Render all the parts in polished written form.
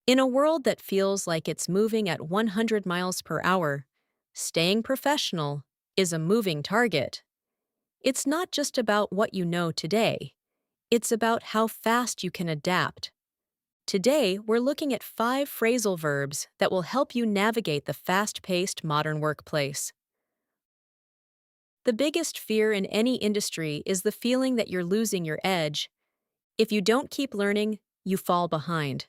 In a world that feels like it's moving at 100 miles per hour, staying professional is a moving target. It's not just about what you know today, it's about how fast you can adapt. Today, we're looking at 5 phrasal verbs that will help you navigate the fast-paced modern workplace. The biggest fear in any industry is the feeling that you're losing your edge. If you don't keep learning, you fall behind.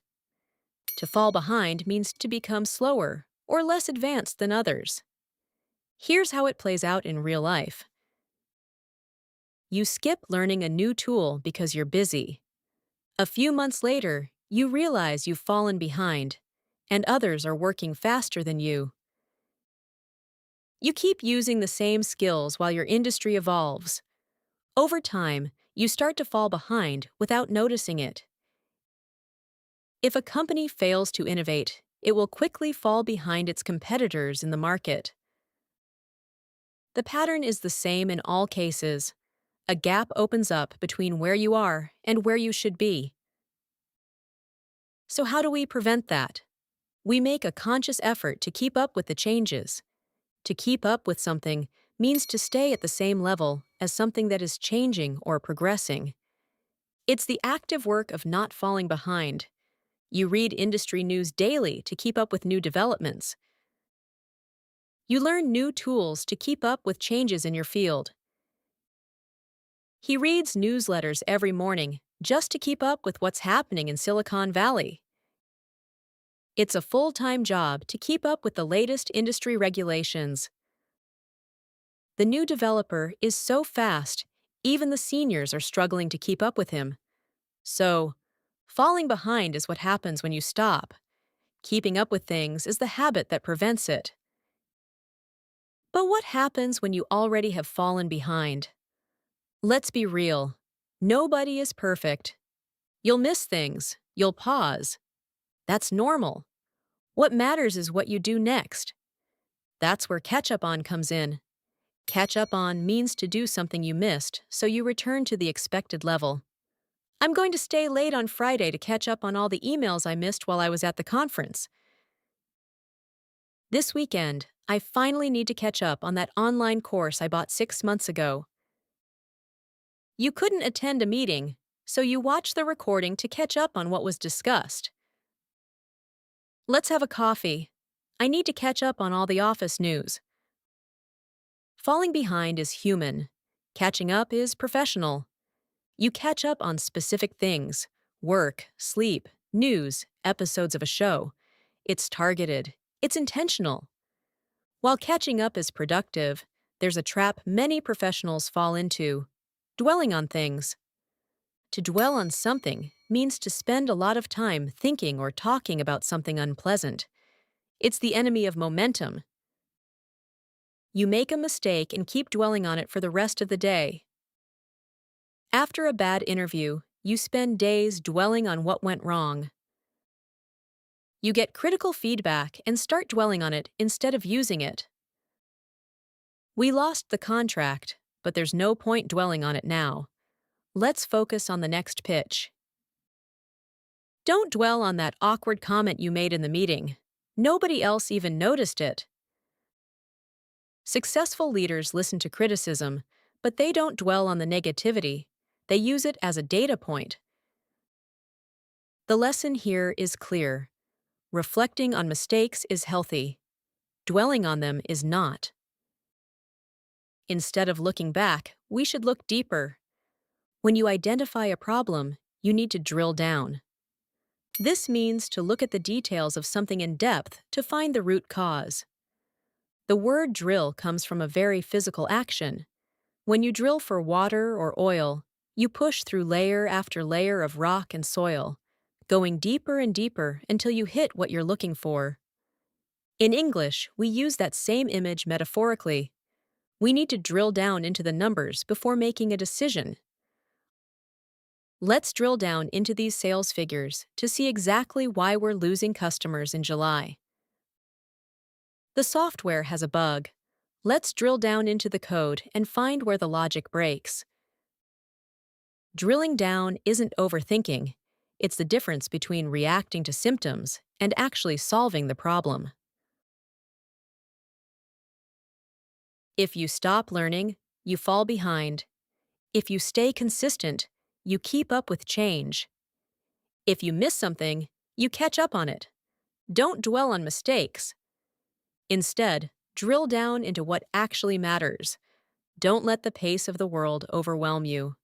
To fall behind means to become slower or less advanced than others. Here's how it plays out in real life. You skip learning a new tool because you're busy. A few months later, you realize you've fallen behind, and others are working faster than you. You keep using the same skills while your industry evolves. Over time, you start to fall behind without noticing it. If a company fails to innovate, it will quickly fall behind its competitors in the market. The pattern is the same in all cases. A gap opens up between where you are and where you should be. So how do we prevent that? We make a conscious effort to keep up with the changes. To keep up with something means to stay at the same level as something that is changing or progressing. It's the active work of not falling behind. You read industry news daily to keep up with new developments. You learn new tools to keep up with changes in your field. He reads newsletters every morning just to keep up with what's happening in Silicon Valley. It's a full-time job to keep up with the latest industry regulations. The new developer is so fast, even the seniors are struggling to keep up with him. So, falling behind is what happens when you stop. Keeping up with things is the habit that prevents it. But what happens when you already have fallen behind? Let's be real. Nobody is perfect. You'll miss things. You'll pause. That's normal. What matters is what you do next. That's where catch up on comes in. Catch up on means to do something you missed, so you return to the expected level. I'm going to stay late on Friday to catch up on all the emails I missed while I was at the conference. This weekend, I finally need to catch up on that online course I bought 6 months ago. You couldn't attend a meeting, so you watch the recording to catch up on what was discussed. Let's have a coffee. I need to catch up on all the office news. Falling behind is human. Catching up is professional. You catch up on specific things: work, sleep, news, episodes of a show. It's targeted. It's intentional. While catching up is productive, there's a trap many professionals fall into: dwelling on things. To dwell on something means to spend a lot of time thinking or talking about something unpleasant. It's the enemy of momentum. You make a mistake and keep dwelling on it for the rest of the day. After a bad interview, you spend days dwelling on what went wrong. You get critical feedback and start dwelling on it instead of using it. We lost the contract, but there's no point dwelling on it now. Let's focus on the next pitch. Don't dwell on that awkward comment you made in the meeting. Nobody else even noticed it. Successful leaders listen to criticism, but they don't dwell on the negativity. They use it as a data point. The lesson here is clear. Reflecting on mistakes is healthy. Dwelling on them is not. Instead of looking back, we should look deeper. When you identify a problem, you need to drill down. This means to look at the details of something in depth to find the root cause. The word drill comes from a very physical action. When you drill for water or oil, you push through layer after layer of rock and soil, going deeper and deeper until you hit what you're looking for. In English, we use that same image metaphorically. We need to drill down into the numbers before making a decision. Let's drill down into these sales figures to see exactly why we're losing customers in July. The software has a bug. Let's drill down into the code and find where the logic breaks. Drilling down isn't overthinking. It's the difference between reacting to symptoms and actually solving the problem. If you stop learning, you fall behind. If you stay consistent, you keep up with change. If you miss something, you catch up on it. Don't dwell on mistakes. Instead, drill down into what actually matters. Don't let the pace of the world overwhelm you.